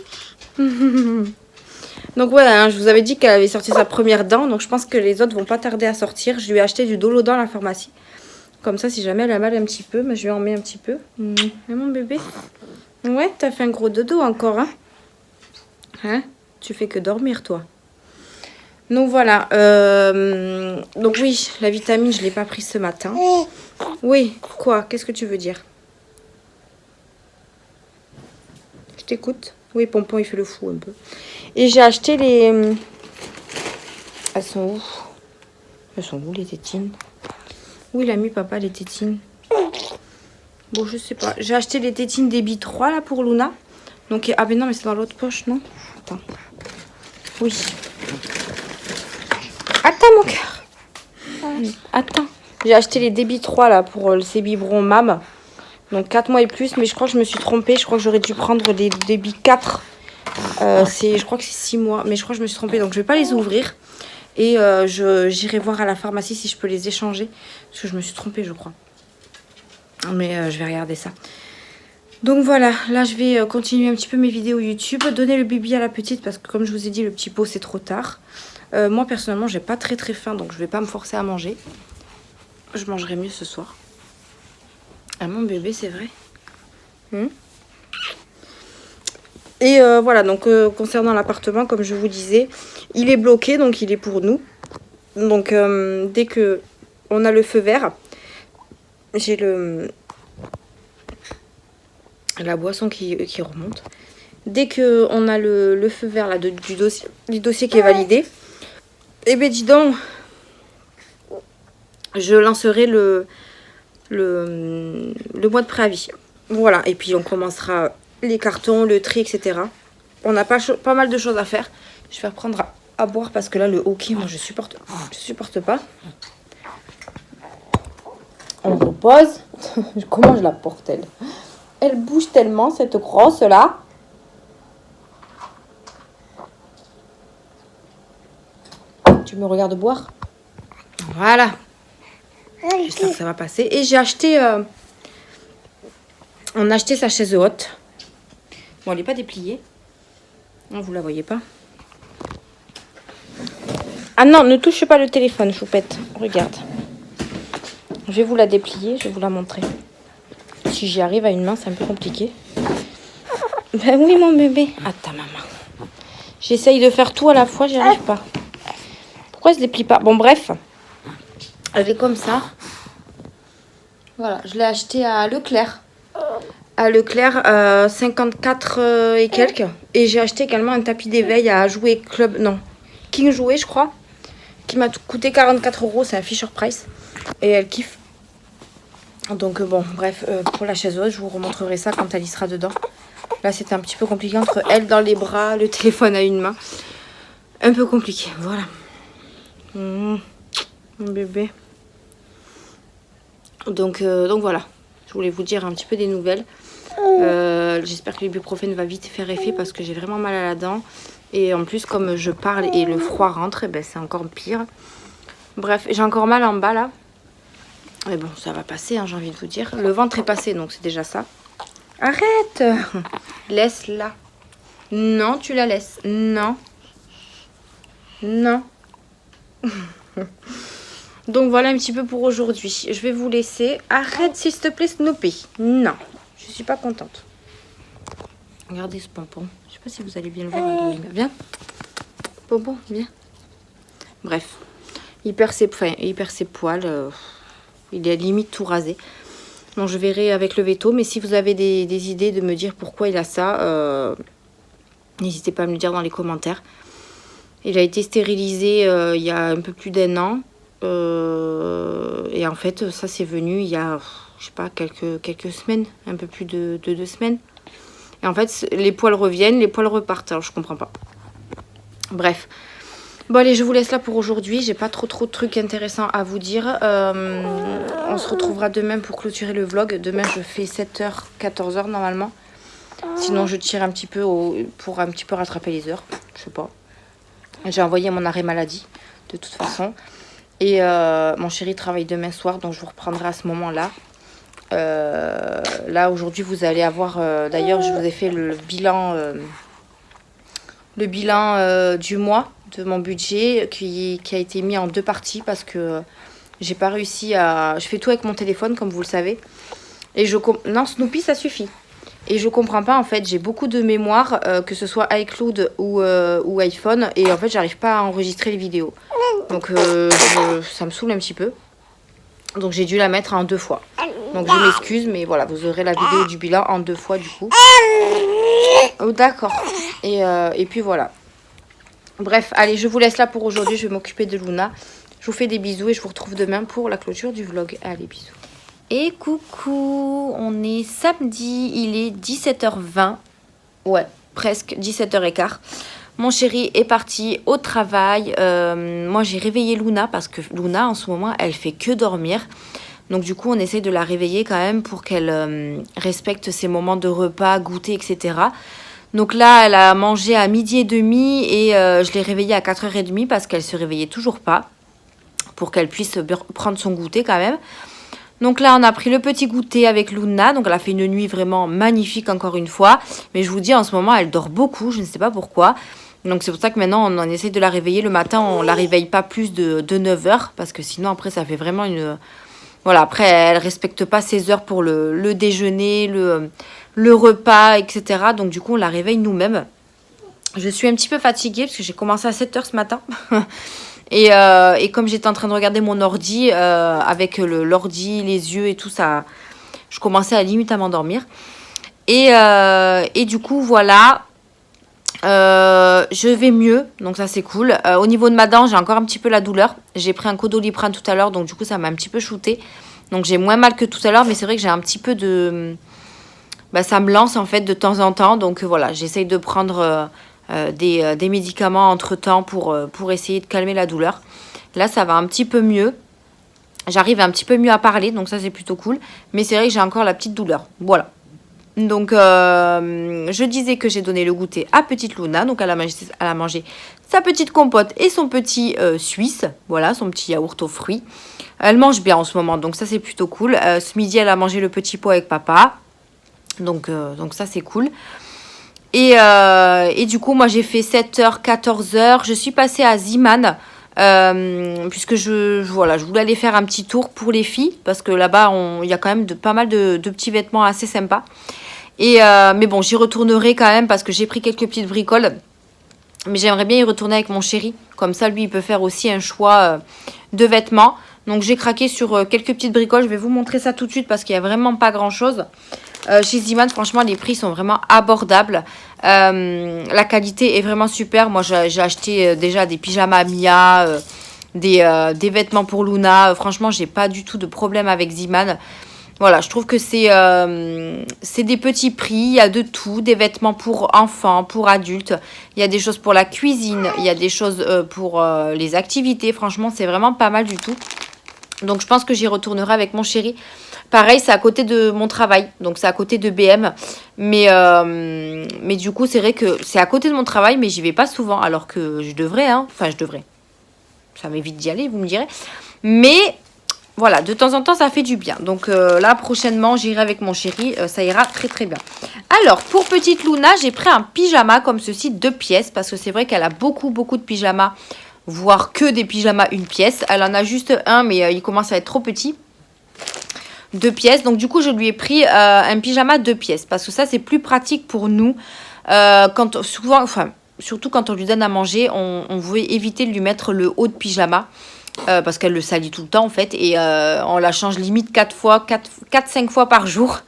Donc ouais, hein, je vous avais dit qu'elle avait sorti sa première dent. Donc je pense que les autres vont pas tarder à sortir. Je lui ai acheté du Dolodent à la pharmacie. Comme ça, si jamais elle a mal un petit peu, mais je lui en mets un petit peu. Et mon bébé. Ouais, t'as fait un gros dodo encore, hein? Hein? Tu fais que dormir, toi. Donc voilà. Donc oui, la vitamine, je l'ai pas prise ce matin. Oui, quoi? Qu'est-ce que tu veux dire? Je t'écoute. Oui, Pompon, il fait le fou un peu. Et j'ai acheté les... Elles sont où? Elles sont où, les tétines? Où il a mis, papa, les tétines? Bon, je sais pas. J'ai acheté les tétines Débit 3, là, pour Luna. Donc, ah, mais non, mais c'est dans l'autre poche, non? Attends. Oui. Attends, mon cœur. Attends. J'ai acheté les Débit 3, là, pour ces biberons MAM. Donc 4 mois et plus, mais je crois que je me suis trompée. Je crois que j'aurais dû prendre les débits 4. Je crois que c'est 6 mois, mais je crois que je me suis trompée. Donc je vais pas les ouvrir. Et j'irai voir à la pharmacie si je peux les échanger. Parce que je me suis trompée, je crois. Mais je vais regarder ça. Donc voilà, là je vais continuer un petit peu mes vidéos YouTube. Donner le bibi à la petite parce que comme je vous ai dit, le petit pot c'est trop tard. Moi personnellement, j'ai pas très faim, donc je vais pas me forcer à manger. Je mangerai mieux ce soir. Ah, mon bébé, c'est vrai. Et voilà, donc concernant l'appartement, comme je vous disais, il est bloqué, donc il est pour nous. Donc dès que on a le feu vert, j'ai la boisson qui remonte. Dès que on a le feu vert là, du dossier qui est validé, et ben dis donc, je lancerai le mois de préavis. Voilà, et puis on commencera les cartons, le tri, etc. On a pas mal de choses à faire. Je vais reprendre à boire parce que là, le hockey, moi, je supporte pas. On repose. Comment je la porte, elle? Elle bouge tellement, cette grosse là. Tu me regardes boire? Voilà. J'espère que ça va passer. Et j'ai acheté... on a acheté sa chaise haute. Bon, elle n'est pas dépliée. Non, vous la voyez pas. Ah non, ne touche pas le téléphone, choupette. Regarde. Je vais vous la déplier, je vais vous la montrer. Si j'y arrive à une main, c'est un peu compliqué. Ben oui, mon bébé. Attends, maman. J'essaye de faire tout à la fois, j'y arrive pas. Pourquoi elle se déplie pas? Bon, bref. Elle est comme ça. Voilà, je l'ai acheté à Leclerc. À Leclerc, 54 et quelques. Et j'ai acheté également un tapis d'éveil à Jouet Club. Non, King Jouet, je crois. Qui m'a coûté 44 €. C'est un Fisher Price. Et elle kiffe. Donc, bon, bref, pour la chaise haute, je vous remontrerai ça quand elle y sera dedans. Là, c'était un petit peu compliqué entre elle dans les bras, le téléphone à une main. Un peu compliqué, voilà. Mon bébé. Donc voilà. Je voulais vous dire un petit peu des nouvelles. J'espère que l'ibuprofène va vite faire effet parce que j'ai vraiment mal à la dent. Et en plus, comme je parle et le froid rentre, eh ben, c'est encore pire. Bref, j'ai encore mal en bas là. Mais bon, ça va passer, hein, j'ai envie de vous dire. Le ventre est passé, donc c'est déjà ça. Arrête! Laisse-la. Non, tu la laisses. Non. Non. Donc voilà un petit peu pour aujourd'hui. Je vais vous laisser. Arrête s'il te plaît, Snoopy. Non, je suis pas contente. Regardez ce pompon. Je sais pas si vous allez bien le voir. Viens. Pompon, viens. Bref. Il perd ses poils. Il est à limite tout rasé. Donc je verrai avec le veto. Mais si vous avez des idées de me dire pourquoi il a ça, n'hésitez pas à me le dire dans les commentaires. Il a été stérilisé il y a un peu plus d'1 an. Et en fait, ça c'est venu il y a, je sais pas, quelques semaines. Un peu plus de 2 semaines. Et en fait, les poils reviennent, les poils repartent. Alors je comprends pas. Bref. Bon allez, je vous laisse là pour aujourd'hui. J'ai pas trop de trucs intéressants à vous dire. On se retrouvera demain pour clôturer le vlog. Demain, je fais 7h, 14h normalement. Sinon, je tire un petit peu pour un petit peu rattraper les heures. Je sais pas. J'ai envoyé mon arrêt maladie, de toute façon. Et mon chéri travaille demain soir, donc je vous reprendrai à ce moment-là. Là, aujourd'hui, vous allez avoir... D'ailleurs, je vous ai fait le bilan du mois de mon budget qui a été mis en 2 parties parce que j'ai pas réussi à... Je fais tout avec mon téléphone, comme vous le savez. Et non, Snoopy, ça suffit. Et je comprends pas, en fait, j'ai beaucoup de mémoire, que ce soit iCloud ou iPhone. Et en fait, j'arrive pas à enregistrer les vidéos. Donc, ça me saoule un petit peu. Donc, j'ai dû la mettre en 2 fois. Donc, je m'excuse, mais voilà, vous aurez la vidéo du bilan en 2 fois, du coup. Oh, d'accord. Et puis, voilà. Bref, allez, je vous laisse là pour aujourd'hui. Je vais m'occuper de Luna. Je vous fais des bisous et je vous retrouve demain pour la clôture du vlog. Allez, bisous. Et coucou, on est samedi, il est 17h20. Ouais, presque 17h15. Mon chéri est parti au travail. Moi, j'ai réveillé Luna parce que Luna, en ce moment, elle fait que dormir. Donc, du coup, on essaie de la réveiller quand même pour qu'elle respecte ses moments de repas, goûter, etc. Donc là, elle a mangé à 12h30 et je l'ai réveillée à 4h30 parce qu'elle se réveillait toujours pas pour qu'elle puisse prendre son goûter quand même. Donc là, on a pris le petit goûter avec Luna. Donc elle a fait une nuit vraiment magnifique encore une fois. Mais je vous dis, en ce moment, elle dort beaucoup. Je ne sais pas pourquoi. Donc c'est pour ça que maintenant, on essaie de la réveiller. Le matin, on la réveille pas plus de 9h. Parce que sinon, après, ça fait vraiment une... Voilà, après, elle respecte pas ses heures pour le déjeuner, le repas, etc. Donc du coup, on la réveille nous-mêmes. Je suis un petit peu fatiguée parce que j'ai commencé à 7h ce matin. Et comme j'étais en train de regarder mon ordi, avec l'ordi, les yeux et tout ça, je commençais à limite à m'endormir. Et du coup, voilà, je vais mieux, donc ça c'est cool. Au niveau de ma dent, j'ai encore un petit peu la douleur. J'ai pris un Codoliprane tout à l'heure, donc du coup ça m'a un petit peu shooté. Donc j'ai moins mal que tout à l'heure, mais c'est vrai que j'ai un petit peu de... Bah, ça me lance en fait de temps en temps, donc voilà, j'essaye de prendre... des médicaments entre temps pour essayer de calmer la douleur. Là ça va un petit peu mieux, j'arrive un petit peu mieux à parler, donc ça c'est plutôt cool, mais c'est vrai que j'ai encore la petite douleur, voilà. Donc je disais que j'ai donné le goûter à petite Luna, donc elle a mangé sa petite compote et son petit suisse, voilà, son petit yaourt aux fruits. Elle mange bien en ce moment, donc ça c'est plutôt cool. Ce midi elle a mangé le petit pot avec papa, donc ça c'est cool. Et du coup, moi, j'ai fait 7h, 14h. Je suis passée à Ziman puisque voilà, je voulais aller faire un petit tour pour les filles, parce que là-bas, il y a quand même pas mal de petits vêtements assez sympas. Mais bon, j'y retournerai quand même, parce que j'ai pris quelques petites bricoles. Mais j'aimerais bien y retourner avec mon chéri. Comme ça, lui, il peut faire aussi un choix de vêtements. Donc, j'ai craqué sur quelques petites bricoles. Je vais vous montrer ça tout de suite parce qu'il n'y a vraiment pas grand-chose. Chez Ziman, franchement, les prix sont vraiment abordables. La qualité est vraiment super. Moi, j'ai acheté déjà des pyjamas Mia, des vêtements pour Luna. Franchement, j'ai pas du tout de problème avec Ziman. Voilà, je trouve que c'est des petits prix, il y a de tout, des vêtements pour enfants, pour adultes, il y a des choses pour la cuisine, il y a des choses pour les activités, franchement c'est vraiment pas mal du tout. Donc je pense que j'y retournerai avec mon chéri. Pareil, c'est à côté de mon travail, donc c'est à côté de BM, mais du coup c'est vrai que c'est à côté de mon travail, mais j'y vais pas souvent, alors que je devrais, hein, enfin je devrais, ça m'évite d'y aller, vous me direz, mais... Voilà, de temps en temps, ça fait du bien. Donc là, prochainement, j'irai avec mon chéri. Ça ira très, très bien. Alors, pour petite Luna, j'ai pris un pyjama comme ceci, 2 pièces. Parce que c'est vrai qu'elle a beaucoup, beaucoup de pyjamas. Voire que des pyjamas 1 pièce. Elle en a juste un, mais il commence à être trop petit. 2 pièces. Donc, du coup, je lui ai pris un pyjama 2 pièces. Parce que ça, c'est plus pratique pour nous. Surtout quand on lui donne à manger, on veut éviter de lui mettre le haut de pyjama. Parce qu'elle le salit tout le temps en fait et on la change limite 4-5 fois par jour.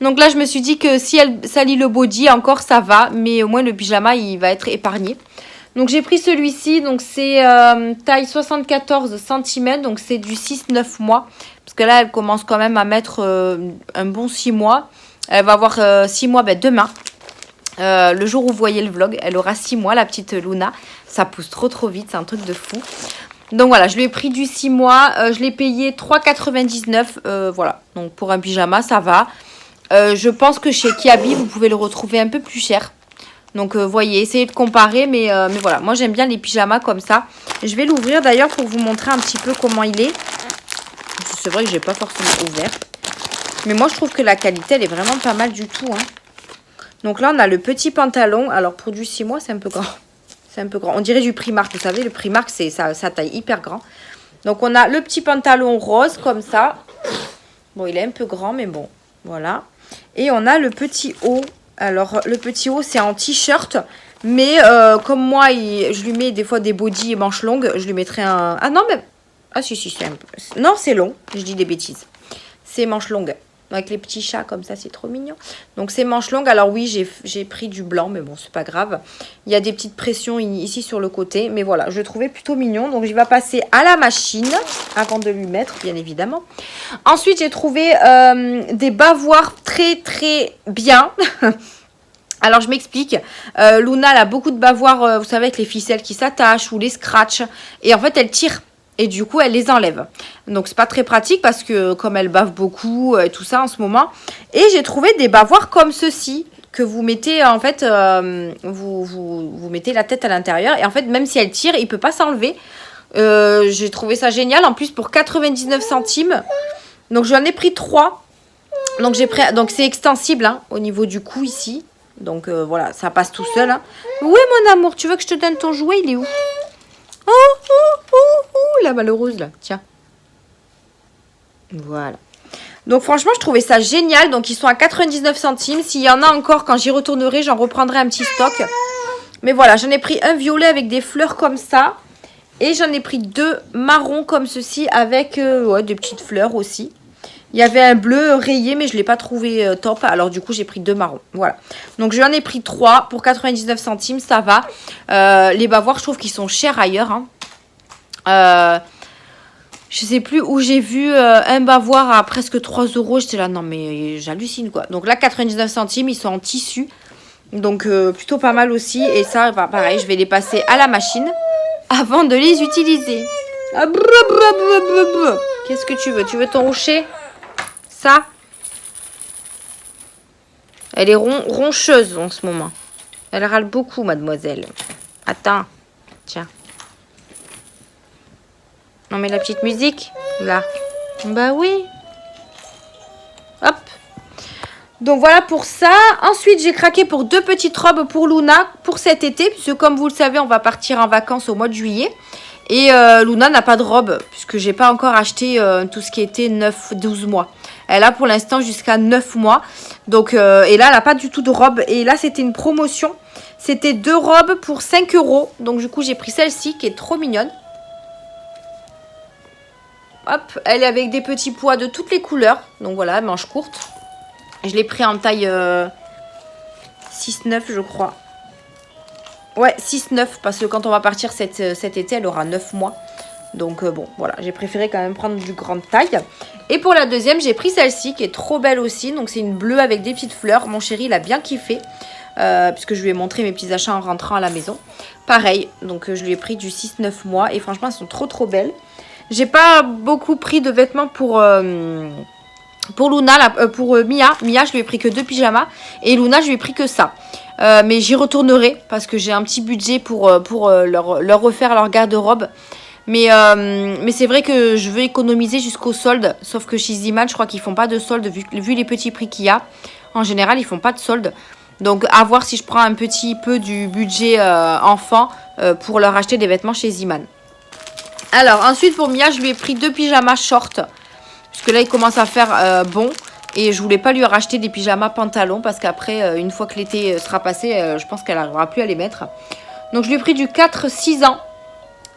Donc là je me suis dit que si elle salit le body encore ça va, mais au moins le pyjama il va être épargné. Donc j'ai pris celui-ci, donc c'est taille 74 cm, donc c'est du 6-9 mois. Parce que là elle commence quand même à mettre un bon 6 mois. Elle va avoir 6 mois demain. Le jour où vous voyez le vlog, elle aura 6 mois la petite Luna. Ça pousse trop vite, c'est un truc de fou. Donc voilà, je lui ai pris du 6 mois, je l'ai payé 3,99 voilà, donc pour un pyjama ça va. Je pense que chez Kiabi vous pouvez le retrouver un peu plus cher. Donc voyez, essayez de comparer, mais voilà, moi j'aime bien les pyjamas comme ça. Je vais l'ouvrir d'ailleurs pour vous montrer un petit peu comment il est. C'est vrai que je n'ai pas forcément ouvert. Mais moi je trouve que la qualité elle est vraiment pas mal du tout. Hein. Donc là on a le petit pantalon, alors pour du 6 mois c'est un peu grand. C'est un peu grand. On dirait du Primark, vous savez, le Primark, c'est ça taille hyper grand. Donc, on a le petit pantalon rose, comme ça. Bon, il est un peu grand, mais bon, voilà. Et on a le petit haut. Alors, le petit haut, c'est en t-shirt. Mais comme moi, je lui mets des fois des bodys et manches longues, je lui mettrai un... Ah non, mais... Ah si, c'est un peu... Non, c'est long. Je dis des bêtises. C'est manches longues. Avec les petits chats comme ça, c'est trop mignon. Donc c'est manches longues. Alors oui, j'ai pris du blanc, mais bon, c'est pas grave. Il y a des petites pressions ici sur le côté. Mais voilà, je le trouvais plutôt mignon. Donc je vais passer à la machine avant de lui mettre, bien évidemment. Ensuite, j'ai trouvé des bavoirs très bien. Alors je m'explique, Luna elle a beaucoup de bavoirs, vous savez, avec les ficelles qui s'attachent ou les scratchs. Et en fait, elle tire. Et du coup, elle les enlève. Donc, c'est pas très pratique parce que comme elle bave beaucoup et tout ça en ce moment. Et j'ai trouvé des bavoirs comme ceci que vous mettez, en fait, vous mettez la tête à l'intérieur. Et en fait, même si elle tire, il peut pas s'enlever. J'ai trouvé ça génial. En plus, pour 99 centimes. Donc, j'en ai pris 3. Donc, c'est extensible hein, au niveau du cou ici. Donc, voilà, ça passe tout seul. Hein. Où est mon amour? Tu veux que je te donne ton jouet? Il est où? La malheureuse là, tiens. Voilà. Donc franchement, je trouvais ça génial. Donc ils sont à 99 centimes. S'il y en a encore, quand j'y retournerai, j'en reprendrai un petit stock. Mais voilà, j'en ai pris un violet avec des fleurs comme ça. Et j'en ai pris 2 marrons comme ceci avec des petites fleurs aussi. Il y avait un bleu rayé, mais je ne l'ai pas trouvé top. Alors, du coup, j'ai pris 2 marrons. Voilà. Donc, j'en ai pris 3 pour 99 centimes. Ça va. Les bavoirs, je trouve qu'ils sont chers ailleurs. Hein. Je sais plus où j'ai vu un bavoir à presque 3 €. J'étais là, non, mais j'hallucine, quoi. Donc, là, 99 centimes. Ils sont en tissu. Donc, plutôt pas mal aussi. Et ça, bah, pareil, je vais les passer à la machine avant de les utiliser. Ah, qu'est-ce que tu veux? Tu veux ton rocher? Ça, elle est roncheuse en ce moment. Elle râle beaucoup, mademoiselle. Attends, tiens. On met la petite musique, là. Bah oui. Hop. Donc voilà pour ça. Ensuite, j'ai craqué pour 2 petites robes pour Luna pour cet été. Puisque comme vous le savez, on va partir en vacances au mois de juillet. Et Luna n'a pas de robe, puisque j'ai pas encore acheté tout ce qui était 9-12 mois. Elle a pour l'instant jusqu'à 9 mois. Donc, et là, elle n'a pas du tout de robe. Et là, c'était une promotion. C'était 2 robes pour 5 €. Donc, du coup, j'ai pris celle-ci qui est trop mignonne. Hop, elle est avec des petits pois de toutes les couleurs. Donc, voilà, manche courte. Je l'ai pris en taille 6-9, je crois. Ouais, 6-9, parce que quand on va partir cet été, elle aura 9 mois. Donc bon, voilà, j'ai préféré quand même prendre du grande taille. Et pour la deuxième, j'ai pris celle-ci qui est trop belle aussi. Donc c'est une bleue avec des petites fleurs. Mon chéri, il a bien kiffé. Puisque je lui ai montré mes petits achats en rentrant à la maison. Pareil, donc je lui ai pris du 6-9 mois. Et franchement, elles sont trop belles. J'ai pas beaucoup pris de vêtements pour Luna, pour Mia. Mia, je lui ai pris que 2 pyjamas. Et Luna, je lui ai pris que ça. Mais j'y retournerai parce que j'ai un petit budget pour leur refaire leur garde-robe. Mais c'est vrai que je veux économiser jusqu'au solde. Sauf que chez Ziman, je crois qu'ils font pas de solde vu les petits prix qu'il y a. En général, ils font pas de solde. Donc à voir si je prends un petit peu du budget enfant pour leur acheter des vêtements chez Ziman. Alors ensuite pour Mia, je lui ai pris 2 pyjamas short. Parce que là, il commence à faire bon. Et je voulais pas lui racheter des pyjamas pantalons parce qu'après, une fois que l'été sera passé, je pense qu'elle n'arrivera plus à les mettre. Donc je lui ai pris du 4-6 ans.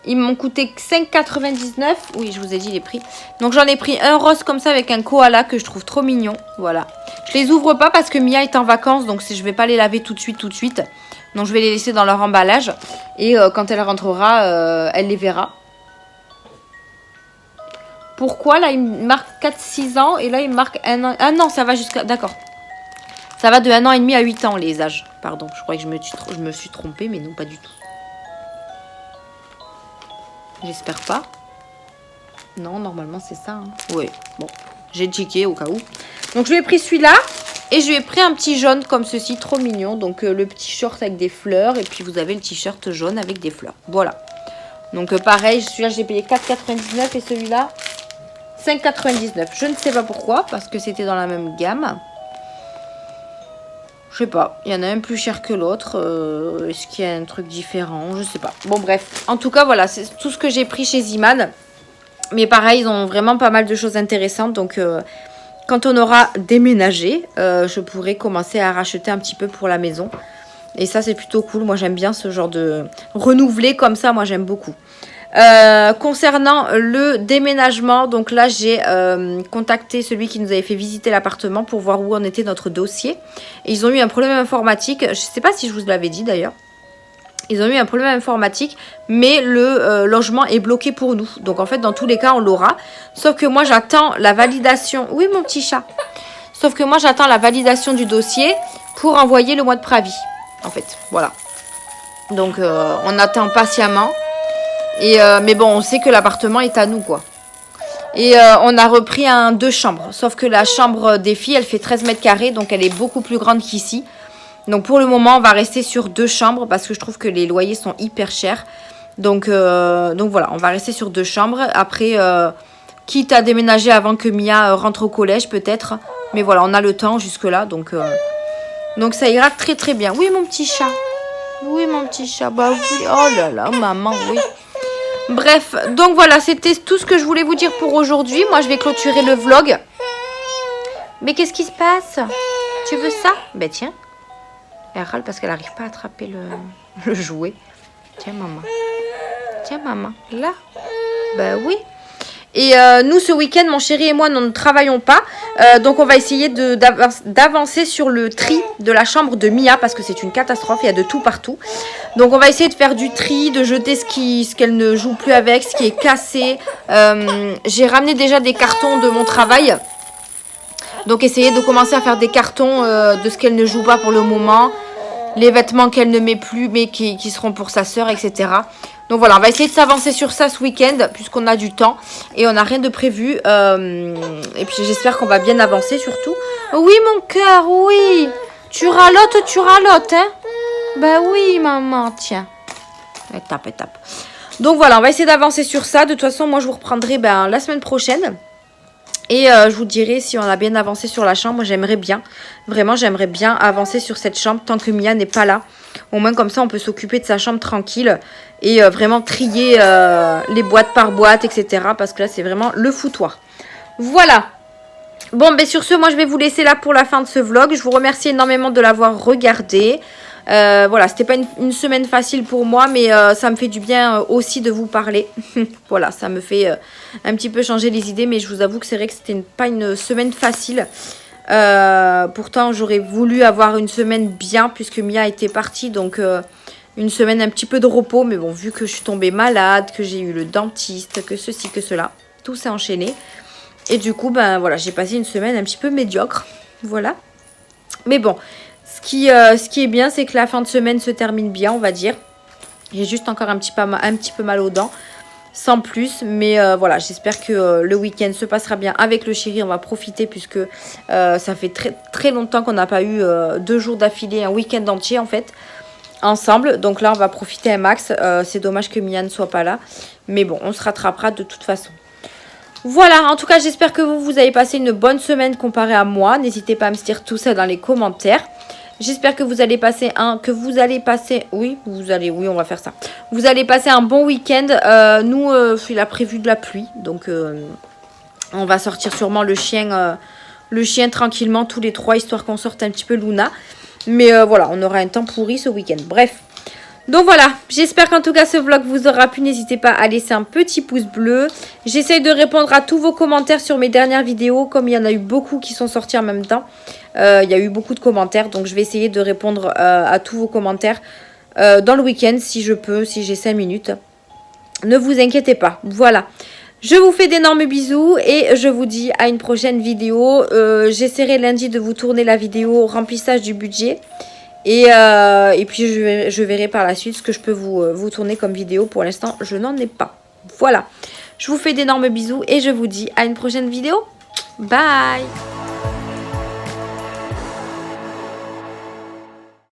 Ils m'ont coûté 5,99. Oui, je vous ai dit les prix. Donc j'en ai pris un rose comme ça avec un koala que je trouve trop mignon. Voilà. Je les ouvre pas parce que Mia est en vacances. Donc je vais pas les laver tout de suite. Donc je vais les laisser dans leur emballage. Et quand elle rentrera, elle les verra. Pourquoi là il marque 4-6 ans et là il marque 1 an. Ah non, ça va jusqu'à... D'accord. Ça va de 1 an et demi à 8 ans les âges. Pardon, je croyais que je me suis trompée, mais non, pas du tout. J'espère pas. Non, normalement c'est ça. Hein. Oui, bon, j'ai checké au cas où. Donc je lui ai pris celui-là et je lui ai pris un petit jaune comme ceci, trop mignon. Donc le petit short avec des fleurs et puis vous avez le t-shirt jaune avec des fleurs. Voilà. Donc pareil, celui-là j'ai payé 4,99 et celui-là 5,99. Je ne sais pas pourquoi, parce que c'était dans la même gamme. Je sais pas, il y en a un plus cher que l'autre. Est-ce qu'il y a un truc différent? Je sais pas. Bon bref, en tout cas voilà, c'est tout ce que j'ai pris chez Ziman. Mais pareil, ils ont vraiment pas mal de choses intéressantes. Donc quand on aura déménagé, je pourrai commencer à racheter un petit peu pour la maison. Et ça c'est plutôt cool, moi j'aime bien ce genre de renouveler comme ça, moi j'aime beaucoup. Concernant le déménagement, donc là j'ai contacté celui qui nous avait fait visiter l'appartement pour voir où en était notre dossier. Et ils ont eu un problème informatique, je ne sais pas si je vous l'avais dit d'ailleurs. Ils ont eu un problème informatique, mais le logement est bloqué pour nous. Donc en fait dans tous les cas on l'aura. Sauf que moi j'attends la validation. Oui mon petit chat. Sauf que moi j'attends la validation du dossier pour envoyer le mois de préavis. En fait, voilà. Donc on attend patiemment. Et mais bon, on sait que l'appartement est à nous, quoi. Et on a repris un 2 chambres. Sauf que la chambre des filles, elle fait 13 mètres carrés. Donc, elle est beaucoup plus grande qu'ici. Donc, pour le moment, on va rester sur 2 chambres. Parce que je trouve que les loyers sont hyper chers. Donc voilà, on va rester sur 2 chambres. Après, quitte à déménager avant que Mia rentre au collège, peut-être. Mais voilà, on a le temps jusque-là. Donc ça ira très bien. Oui, mon petit chat. Oui, mon petit chat. Bah oui. Oh là là, maman, oui. Bref, donc voilà, c'était tout ce que je voulais vous dire pour aujourd'hui. Moi, je vais clôturer le vlog. Mais qu'est-ce qui se passe? Tu veux ça? Ben tiens. Elle râle parce qu'elle n'arrive pas à attraper le jouet. Tiens, maman. Tiens, maman. Là. Ben oui. Et nous, ce week-end, mon chéri et moi, nous ne travaillons pas. Donc, on va essayer d'avancer sur le tri de la chambre de Mia parce que c'est une catastrophe. Il y a de tout partout. Donc, on va essayer de faire du tri, de jeter ce qu'elle ne joue plus avec, ce qui est cassé. J'ai ramené déjà des cartons de mon travail. Donc, essayer de commencer à faire des cartons de ce qu'elle ne joue pas pour le moment. Les vêtements qu'elle ne met plus, mais qui seront pour sa sœur, etc. Donc voilà, on va essayer de s'avancer sur ça ce week-end, puisqu'on a du temps. Et on n'a rien de prévu. Et puis j'espère qu'on va bien avancer surtout. Oui, mon cœur, oui. Tu ralotes, hein. Ben oui, maman, tiens. Elle tape. Donc voilà, on va essayer d'avancer sur ça. De toute façon, moi, je vous reprendrai la semaine prochaine. Et je vous dirai si on a bien avancé sur la chambre. Moi, j'aimerais bien. Vraiment, j'aimerais bien avancer sur cette chambre tant que Mia n'est pas là. Au moins, comme ça, on peut s'occuper de sa chambre tranquille. Et vraiment trier les boîtes par boîte, etc. Parce que là, c'est vraiment le foutoir. Voilà. Bon, ben sur ce, moi, je vais vous laisser là pour la fin de ce vlog. Je vous remercie énormément de l'avoir regardé. Voilà, c'était pas une semaine facile pour moi, mais ça me fait du bien aussi de vous parler. Voilà, ça me fait un petit peu changer les idées, mais je vous avoue que c'est vrai que c'était pas une semaine facile. Pourtant, j'aurais voulu avoir une semaine bien, puisque Mia était partie, donc une semaine un petit peu de repos. Mais bon, vu que je suis tombée malade, que j'ai eu le dentiste, que ceci, que cela, tout s'est enchaîné. Et du coup, ben voilà, j'ai passé une semaine un petit peu médiocre. Voilà. Mais bon, ce qui est bien, c'est que la fin de semaine se termine bien, on va dire. J'ai juste encore un petit peu mal aux dents, sans plus. Mais voilà, j'espère que le week-end se passera bien avec le chéri. On va profiter puisque ça fait très longtemps qu'on n'a pas eu 2 jours d'affilée, un week-end entier en fait, ensemble. Donc là, on va profiter un max. C'est dommage que Mia ne soit pas là. Mais bon, on se rattrapera de toute façon. Voilà, en tout cas, j'espère que vous avez passé une bonne semaine comparée à moi. N'hésitez pas à me dire tout ça dans les commentaires. J'espère que vous allez passer oui, on va faire ça. Vous allez passer un bon week-end. Nous, il a prévu de la pluie, donc on va sortir sûrement le chien tranquillement tous les 3, histoire qu'on sorte un petit peu Luna. Mais voilà, on aura un temps pourri ce week-end. Bref. Donc voilà, j'espère qu'en tout cas ce vlog vous aura plu. N'hésitez pas à laisser un petit pouce bleu. J'essaye de répondre à tous vos commentaires sur mes dernières vidéos. Comme il y en a eu beaucoup qui sont sortis en même temps, il y a eu beaucoup de commentaires. Donc je vais essayer de répondre à tous vos commentaires dans le week-end si je peux, si j'ai 5 minutes. Ne vous inquiétez pas, voilà. Je vous fais d'énormes bisous et je vous dis à une prochaine vidéo. J'essaierai lundi de vous tourner la vidéo remplissage du budget. Et puis je verrai par la suite ce que je peux vous tourner comme vidéo. Pour l'instant, je n'en ai pas. Voilà. Je vous fais d'énormes bisous et je vous dis à une prochaine vidéo. Bye!